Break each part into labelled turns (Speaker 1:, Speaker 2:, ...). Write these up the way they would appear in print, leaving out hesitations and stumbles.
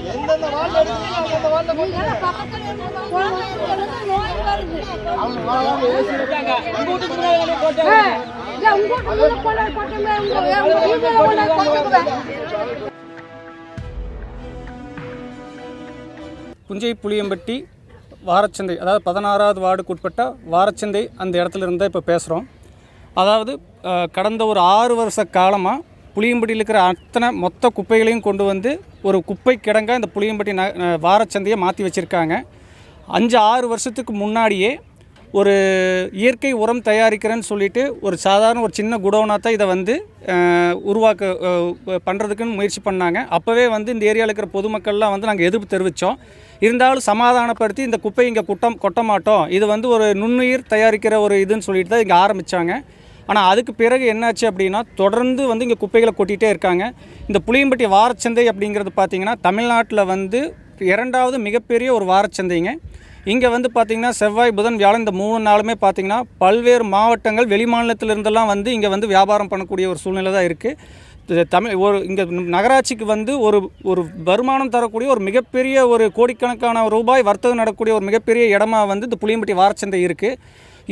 Speaker 1: புஞ்சை புளியம்பட்டி வாரச்சந்தை, அதாவது 16வது வார்டுக்குட்பட்ட வாரச்சந்தை அந்த இடத்துல இருந்தால் இப்போ பேசுகிறோம். அதாவது கடந்த ஒரு 6 வருஷ காலமாக புளியம்பட்டியில் இருக்கிற அத்தனை மொத்த குப்பைகளையும் கொண்டு வந்து ஒரு குப்பை கிடங்க இந்த புளியம்பட்டி வாரச்சந்தையை மாற்றி வச்சுருக்காங்க. 5-6 வருஷத்துக்கு முன்னாடியே ஒரு இயற்கை உரம் தயாரிக்கிறேன்னு சொல்லிட்டு ஒரு சாதாரண ஒரு சின்ன குடோனாக தான் இதை வந்து பண்ணுறதுக்குன்னு முயற்சி பண்ணாங்க. அப்போவே வந்து இந்த ஏரியாவில் இருக்கிற பொதுமக்கள்லாம் வந்து நாங்கள் எதிர்ப்பு தெரிவித்தோம். இருந்தாலும் சமாதானப்படுத்தி இந்த குப்பை இங்கே கொட்ட மாட்டோம், இது வந்து ஒரு நுண்ணுயிர் தயாரிக்கிற ஒரு இதுன்னு சொல்லிட்டு தான் இங்கே ஆரம்பித்தாங்க. ஆனால் அதுக்கு பிறகு என்னாச்சு அப்படின்னா தொடர்ந்து வந்து இங்கே குப்பைகளை கொட்டிகிட்டே இருக்காங்க. இந்த புளியம்பட்டி வாரச்சந்தை அப்படிங்கிறது பார்த்திங்கன்னா தமிழ்நாட்டில் வந்து 2வது மிகப்பெரிய ஒரு வாரச்சந்தைங்க. இங்கே வந்து பார்த்திங்கன்னா செவ்வாய், புதன், வியாழன் இந்த 3 நாளுமே பார்த்திங்கன்னா பல்வேறு மாவட்டங்கள் வெளி மாநிலத்திலிருந்தெல்லாம் வந்து இங்கே வந்து வியாபாரம் பண்ணக்கூடிய ஒரு சூழ்நிலை தான் இருக்குது. இங்கே நகராட்சிக்கு வந்து ஒரு வருமானம் தரக்கூடிய ஒரு மிகப்பெரிய ஒரு கோடிக்கணக்கான ரூபாய் வர்த்தகம் நடக்கக்கூடிய ஒரு மிகப்பெரிய இடமா வந்து இந்த புளியம்பட்டி வாரச்சந்தை இருக்குது.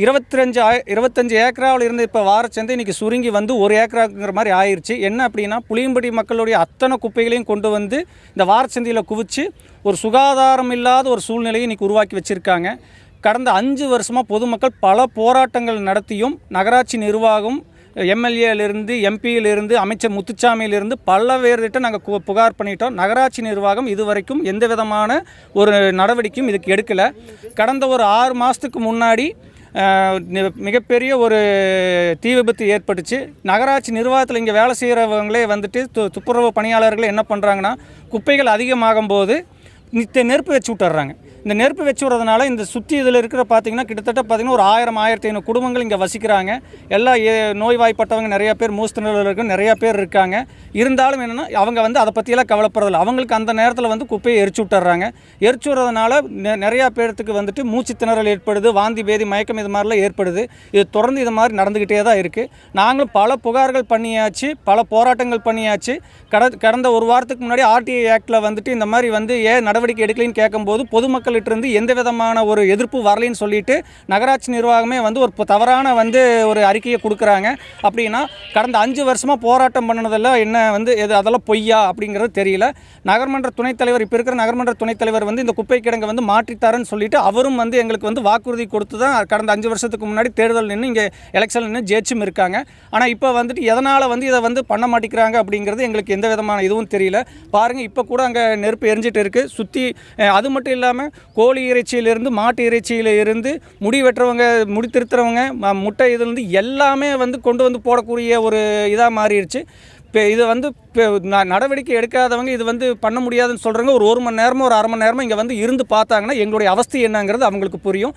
Speaker 1: 25 ஏக்கராவில் இருந்து இப்போ வாரச்சந்தை இன்றைக்கி சுருங்கி வந்து 1 ஏக்கராங்கிற மாதிரி ஆயிடுச்சு. என்ன அப்படின்னா புளியம்பட்டி மக்களுடைய அத்தனை குப்பைகளையும் கொண்டு வந்து இந்த வாரச்சந்தையில் குவிச்சு ஒரு சுகாதாரம் இல்லாத ஒரு சூழ்நிலையை இன்றைக்கி உருவாக்கி வச்சுருக்காங்க. கடந்த 5 வருஷமாக பொதுமக்கள் பல போராட்டங்கள் நடத்தியும் நகராட்சி நிர்வாகம் எம்எல்ஏலிருந்து, எம்பியிலிருந்து, அமைச்சர் முத்துச்சாமியிலிருந்து பலவேறுகிட்ட நாங்கள் புகார் பண்ணிட்டோம். நகராட்சி நிர்வாகம் இதுவரைக்கும் எந்த விதமான ஒரு நடவடிக்கையும் இதுக்கு எடுக்கலை. கடந்த ஒரு 6 மாதத்துக்கு முன்னாடி மிகப்பெரிய ஒரு தீ விபத்து ஏற்பட்டுச்சு. நகராட்சி நிர்வாகத்தில் இங்கே வேலை செய்கிறவங்களே வந்துட்டு துப்புரவு பணியாளர்கள் என்ன பண்ணுறாங்கன்னா குப்பைகள் அதிகமாகும் போது நெருப்பு வச்சு விட்டுறாங்க. இந்த நெருப்பு வச்சு விடுறதுனால இந்த சுற்றி இதில் இருக்கிற பார்த்திங்கன்னா கிட்டத்தட்ட பார்த்திங்கன்னா ஒரு 1000-1500 குடும்பங்கள் இங்கே வசிக்கிறாங்க. எல்லா நோய்வாய்ப்பட்டவங்க நிறையா பேர், மூஸ்தினர்கள் இருக்க நிறையா பேர் இருக்காங்க. இருந்தாலும் என்னென்னா அவங்க வந்து அதை பற்றியெல்லாம் கவலைப்படுறதில்ல. அவங்களுக்கு அந்த நேரத்தில் வந்து குப்பையை எரிச்சு விட்டுறாங்க. எரிச்சு விடுறதுனால நிறையா பேர்த்துக்கு வந்துட்டு மூச்சு திணறல் ஏற்படுது, வாந்தி, பேதி, மயக்கம் இது மாதிரிலாம் ஏற்படுது. இது தொடர்ந்து இது மாதிரி நடந்துக்கிட்டே தான் இருக்குது. நாங்களும் பல புகார்கள் பண்ணியாச்சு, பல போராட்டங்கள் பண்ணியாச்சு. கடந்த ஒரு வாரத்துக்கு முன்னாடி RTI ஆக்டில் வந்துட்டு இந்த மாதிரி வந்து ஏன் நடவடிக்கை எடுக்கலைன்னு கேட்கும்போது பொதுமக்களிட்டிருந்து எந்த விதமான ஒரு எதிர்ப்பு வரலைன்னு சொல்லிட்டு நகராட்சி நிர்வாகமே வந்து ஒரு தவறான வந்து ஒரு அறிக்கையை கொடுக்குறாங்க. அப்படின்னா கடந்த 5 வருஷமாக போராட்டம் பண்ணினதெல்லாம் என்ன வந்து அதெல்லாம் பொய்யா அப்படிங்கிறது தெரியல. நகர்மன்ற துணைத் தலைவர், இப்போ இருக்கிற நகர்மன்ற துணைத் தலைவர் வந்து இந்த குப்பை கிடங்கை வந்து மாற்றித்தாரன்னு சொல்லிட்டு அவரும் வந்து எங்களுக்கு வந்து வாக்குறுதி கொடுத்து தான் கடந்த 5 வருஷத்துக்கு முன்னாடி தேர்தல் நின்று இங்கே எலெக்ஷன் நின்று ஜெயிச்சும் இருக்காங்க. ஆனால் இப்போ வந்துட்டு எதனால் வந்து இதை வந்து பண்ண மாட்டேங்கிறாங்க அப்படிங்கிறது எங்களுக்கு எந்த விதமான இதுவும் தெரியல. பாருங்கள், இப்போ கூட அங்கே நெருப்பு எரிஞ்சிட்டு இருக்குது சுற்றி. அது மட்டும் இல்லாமல் கோழி இறைச்சியிலிருந்து, மாட்டு இறைச்சியிலிருந்து, முடி வெட்டுறவங்க, முடி திருத்துறவங்க, முட்டை இதுலேருந்து எல்லாமே வந்து கொண்டு வந்து போடக்கூடிய ஒரு இதாக மாறிடுச்சு. இப்போ இதை வந்து நடவடிக்கை எடுக்காதவங்க இது வந்து பண்ண முடியாதுன்னு சொல்கிறவங்க ஒரு மணி நேரமோ ஒரு அரை மணி நேரமோ இங்கே வந்து இருந்து பார்த்தாங்கன்னா எங்களுடைய அவஸ்தை என்னங்கிறது அவங்களுக்கு புரியும்.